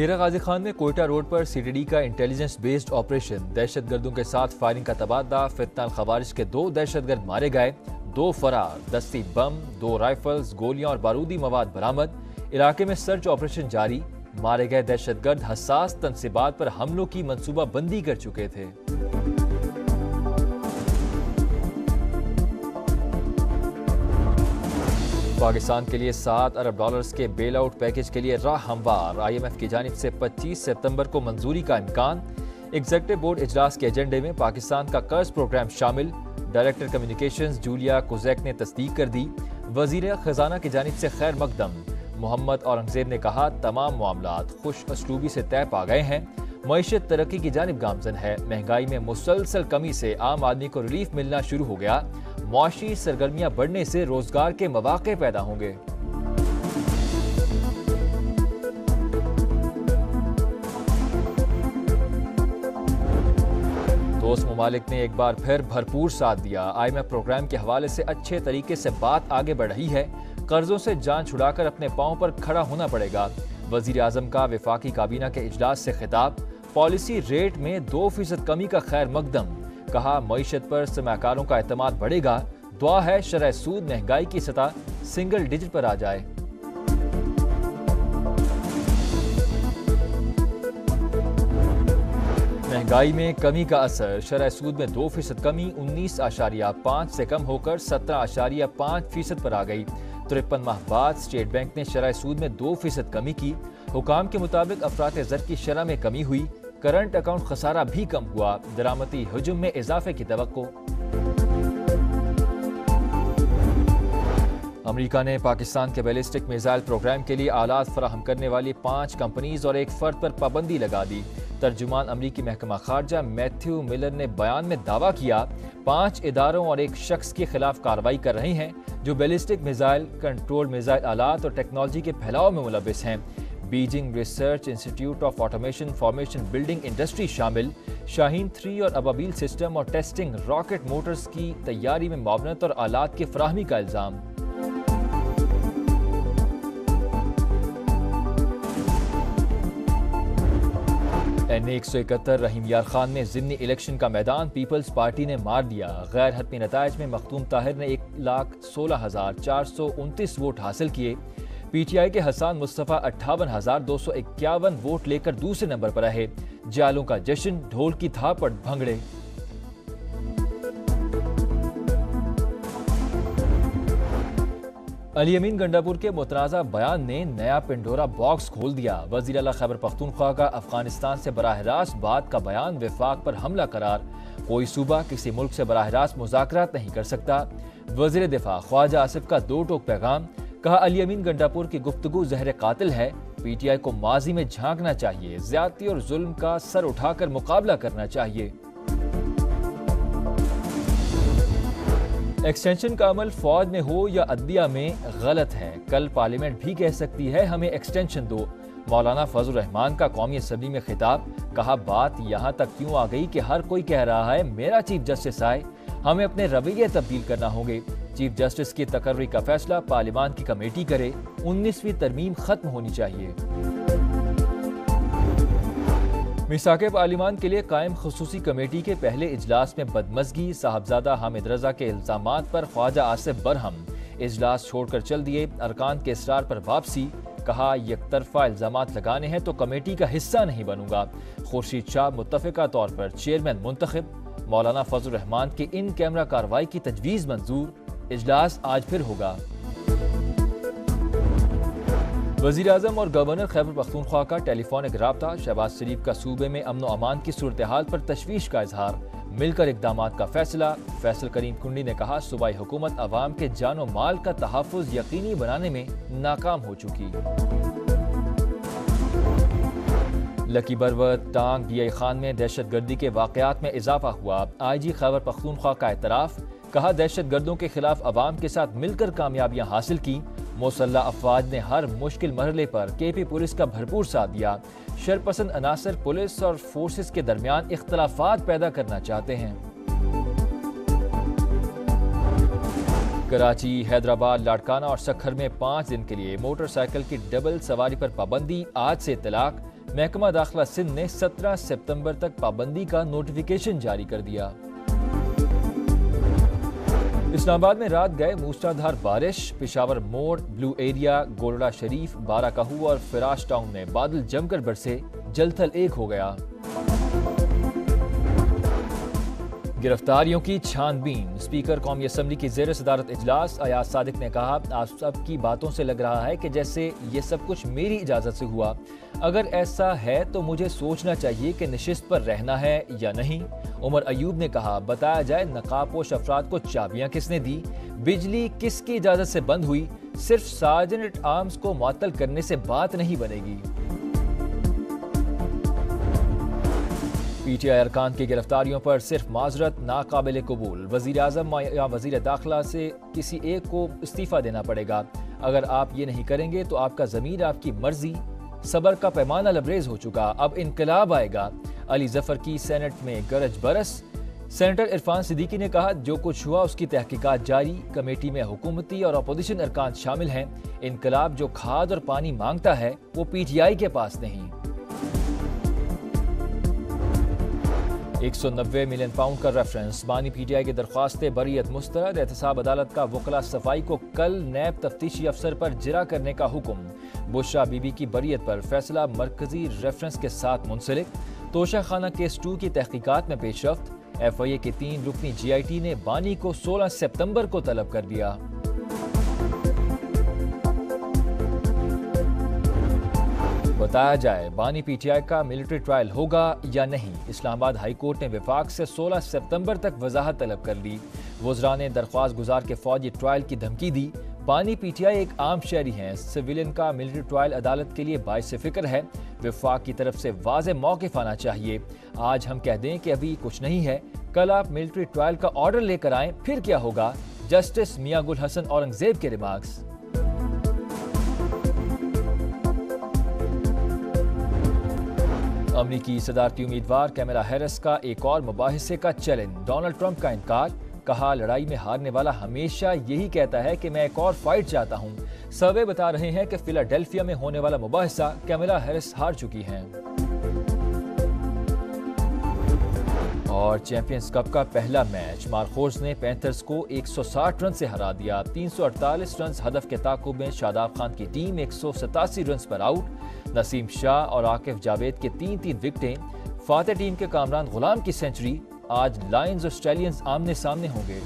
ڈیرہ غازی خان میں کوئٹہ روڈ پر C T D کا intelligence based operation, دہشت گردوں کے ساتھ فائرنگ کا تبادلہ، فتنہ الخوارج کے 2 دہشت گرد مارے گئے، 2 فرار، دستی بم، 2 رائفلز، گولیاں اور بارودی مواد برآمد۔ علاقے میں سرچ آپریشن جاری، مارے گئے دہشت گرد حساس تنصیبات پر حملوں کی منصوبہ بندی کر چکے تھے۔ پاکستان کے لیے $7 ارب کے بیل آؤٹ پیکج کے لیے راہ ہموار، آئی ایم ایف کی جانب سے 25 ستمبر کو منظوری کا امکان۔ ایگزیکٹو بورڈ اجلاس کے ایجنڈے میں پاکستان کا قرض پروگرام شامل، ڈائریکٹر کمیونیکیشنز جولیا کوزیک نے تصدیق کر دی۔ وزیر خزانہ کی جانب سے خیر مقدم، محمد اورنگزیب نے کہا تمام معاملات خوش اسلوبی سے طے پا گئے ہیں، معیشت ترقی کی جانب گامزن ہے، مہنگائی میں مسلسل کمی سے عام آدمی کو ریلیف ملنا شروع ہو گیا، معاشی سرگرمیاں بڑھنے سے روزگار کے مواقع پیدا ہوں گے۔ دوست ممالک نے ایک بار پھر بھرپور ساتھ دیا، آئی ایم ایف پروگرام کے حوالے سے اچھے طریقے سے بات آگے بڑھ رہی ہے، قرضوں سے جان چھڑا کر اپنے پاؤں پر کھڑا ہونا پڑے گا۔ وزیر اعظم کا وفاقی کابینہ کے اجلاس سے خطاب، پالیسی ریٹ میں 2% کمی کا خیر مقدم، کہا معیشت پر سرمایہ کاروں کا اعتماد بڑھے گا، دعا ہے شرح سود مہنگائی کی سطح سنگل ڈیجٹ پر آ جائے۔ مہنگائی میں کمی کا اثر، شرح سود میں 2% کمی 19.5 سے کم ہو کر 17.5% پر آ گئی۔ 53 ماہ بعد اسٹیٹ بینک نے شرح سود میں 2% کمی کی، حکام کے مطابق افراط زر کی شرح میں کمی ہوئی، کرنٹ اکاؤنٹ خسارہ بھی کم ہوا، درآمدی حجم میں اضافے کی توقع۔ امریکہ نے پاکستان کے بیلسٹک میزائل پروگرام کے لیے آلات فراہم کرنے والی 5 کمپنیز اور ایک فرد پر پابندی لگا دی۔ ترجمان امریکی محکمہ خارجہ میتھیو ملر نے بیان میں دعویٰ کیا 5 اداروں اور ایک شخص کے خلاف کارروائی کر رہے ہیں جو بیلسٹک میزائل، کنٹرول میزائل آلات اور ٹیکنالوجی کے پھیلاؤ میں ملوث ہیں۔ Beijing research institute of automation formation building industry شامل، شاہین 3 اور ابابیل سسٹم اور ٹیسٹنگ راکٹ موٹرز کی تیاری میں معاونت اور آلات کی فراہمی کا الزام۔ NA-171 رحیم یار خان میں ضمنی الیکشن کا میدان پیپلز پارٹی نے مار دیا، غیر حتمی نتائج میں مختوم طاہر نے 1,16,429 ووٹ حاصل کیے، پی ٹی آئی کے حسان مصطفیٰ 58,251 ووٹ لے کر دوسرے نمبر پر رہے، جالوں کا جشن، ڈھول کی تھاپڑ بھنگڑے۔ علی امین گنڈاپور کے متنازع بیان نے نیا پنڈورا باکس کھول دیا، وزیر اعلیٰ خیبر پختونخوا کا افغانستان سے براہ راست بات کا بیان وفاق پر حملہ قرار، کوئی صوبہ کسی ملک سے براہ راست مذاکرات نہیں کر سکتا، وزیر دفاع خواجہ آصف کا 2 ٹوک پیغام، کہا علی امین گنڈاپور کی گفتگو زہر قاتل ہے، پی ٹی آئی کو ماضی میں جھانکنا چاہیے، زیادتی اور ظلم کا سر اٹھا کر مقابلہ کرنا چاہیے۔ ایکسٹینشن کا عمل فوج میں ہو یا عدلیہ میں غلط ہے، کل پارلیمنٹ بھی کہہ سکتی ہے ہمیں ایکسٹینشن دو، مولانا فضل الرحمان کا قومی اسمبلی میں خطاب، کہا بات یہاں تک کیوں آ گئی کہ ہر کوئی کہہ رہا ہے میرا چیف جسٹس آئے، ہمیں اپنے رویے تبدیل کرنا ہوں گے، چیف جسٹس کی تقرری کا فیصلہ پارلیمان کی کمیٹی کرے، 19ویں ترمیم ختم ہونی چاہیے۔ میثاق پارلیمان کے لیے قائم خصوصی کمیٹی کے پہلے اجلاس میں بدمزگی، صاحبزادہ حامد رضا کے الزامات پر خواجہ آصف برہم، اجلاس چھوڑ کر چل دیے، ارکان کے اصرار پر واپسی، کہا یک طرفہ الزامات لگانے ہیں تو کمیٹی کا حصہ نہیں بنوں گا، خورشید شاہ متفقہ طور پر چیئرمین منتخب، مولانا فضل الرحمان کی ان کیمرہ کارروائی کی تجویز منظور، اجلاس آج پھر ہوگا۔ وزیر اعظم اور گورنر خیبر پختونخوا کا ٹیلی فونک رابطہ، شہباز شریف کا صوبے میں امن و امان کی صورتحال پر تشویش کا اظہار، مل کر اقدامات کا فیصلہ، فیصل کریم کنڈی نے کہا صوبائی حکومت عوام کے جان و مال کا تحفظ یقینی بنانے میں ناکام ہو چکی۔ لکی بروت، ٹانگ، ڈی آئی خان میں دہشت گردی کے واقعات میں اضافہ ہوا، آئی جی خیبر پختونخوا کا اعتراف، کہا دہشت گردوں کے خلاف عوام کے ساتھ مل کر کامیابیاں حاصل کی، مسلح افواج نے ہر مشکل مرحلے پر کے پی پولیس کا بھرپور ساتھ دیا، شرپسند عناصر پولیس اور فورسز کے درمیان اختلافات پیدا کرنا چاہتے ہیں۔ کراچی، حیدرآباد، لاڑکانہ اور سکھر میں 5 دن کے لیے موٹر سائیکل کی ڈبل سواری پر پابندی، آج سے اطلاق، محکمہ داخلہ سندھ نے 17 ستمبر تک پابندی کا نوٹیفیکیشن جاری کر دیا۔ اسلام آباد میں رات گئے موسلادھار بارش، پشاور موڑ، بلو ایریا، گولڑا شریف، بارہ کہو اور فراش ٹاؤن میں بادل جم کر برسے، جل تھل ایک ہو گیا۔ گرفتاریوں کی چھان بین، اسپیکر قومی اسمبلی کی زیر صدارت اجلاس ایاز صادق نے کہا، آپ سب کی باتوں سے لگ رہا ہے کہ جیسے یہ سب کچھ میری اجازت سے ہوا۔ اگر ایسا ہے تو مجھے سوچنا چاہیے کہ نشست پر رہنا ہے یا نہیں۔ عمر ایوب نے کہا، بتایا جائے نقاب پوش افراد کو چابیاں کس نے دی، بجلی کس کی اجازت سے بند ہوئی، صرف سارجنٹ آرمز کو معطل کرنے سے بات نہیں بنے گی۔ پی ٹی آئی ارکان کی گرفتاریوں پر صرف معذرت ناقابل قبول، وزیر اعظم یا وزیر داخلہ سے کسی ایک کو استعفیٰ دینا پڑے گا۔ اگر آپ یہ نہیں کریں گے تو آپ کا ضمیر آپ کی مرضی، صبر کا پیمانہ لبریز ہو چکا، اب انقلاب آئے گا۔ علی ظفر کی سینٹ میں گرج برس، سینیٹر عرفان صدیقی نے کہا، جو کچھ ہوا اس کی تحقیقات جاری، کمیٹی میں حکومتی اور اپوزیشن ارکان شامل ہیں۔ انقلاب جو کھاد اور پانی مانگتا ہے وہ پی ٹی آئی کے پاس نہیں۔ 190 ملین پاؤنڈ کا ریفرنس، بانی پی ٹی آئی کی درخواست بریت مسترد، احتساب عدالت کا وکلا صفائی کو کل نیب تفتیشی افسر پر جرا کرنے کا حکم، بشرا بی بی کی بریت پر فیصلہ مرکزی ریفرنس کے ساتھ منسلک، توشہ خانہ کیس 2 کی تحقیقات میں پیش رفت، ایف آئی اے کی 3 رکنی جی آئی ٹی نے بانی کو 16 ستمبر کو طلب کر دیا۔ بتایا جائے بانی پی ٹی آئی کا ملٹری ٹرائل ہوگا یا نہیں، اسلام آباد ہائی کورٹ نے وفاق سے 16 ستمبر تک وضاحت طلب کر لی۔ وزراء نے درخواست گزار کے فوجی ٹرائل کی دھمکی دی۔ بانی پی ٹی آئی ایک عام شہری ہیں، سویلین کا ملٹری ٹرائل عدالت کے لیے باعث فکر ہے، وفاق کی طرف سے واضح موقف آنا چاہیے۔ آج ہم کہہ دیں کہ ابھی کچھ نہیں ہے، کل آپ ملٹری ٹرائل کا آرڈر لے کر آئیں، پھر کیا ہوگا؟ جسٹس میاں گل حسن اورنگزیب کے ریمارکس۔ امریکی صدارتی امیدوار کیملا ہیرس کا ایک اور مباحثے کا چیلنج، ڈونلڈ ٹرمپ کا انکار، کہا لڑائی میں ہارنے والا ہمیشہ یہی کہتا ہے کہ میں ایک اور فائٹ چاہتا ہوں۔ سروے بتا رہے ہیں کہ فیلاڈیلفیا میں ہونے والا مباحثہ کیملا ہیرس ہار چکی ہیں۔ اور چیمپئنز کپ کا پہلا میچ، مارخوز نے پینتھرز کو 160 رن سے ہرا دیا، 348 رنز ہدف کے تعاقب میں شاداب خان کی ٹیم 187 رنز پر آؤٹ، نسیم شاہ اور عاقف جاوید کے 3 وکٹیں، فاتح ٹیم کے کامران غلام کی سنچری۔ آج لائنز اور سٹیلینز آمنے سامنے ہوں گے۔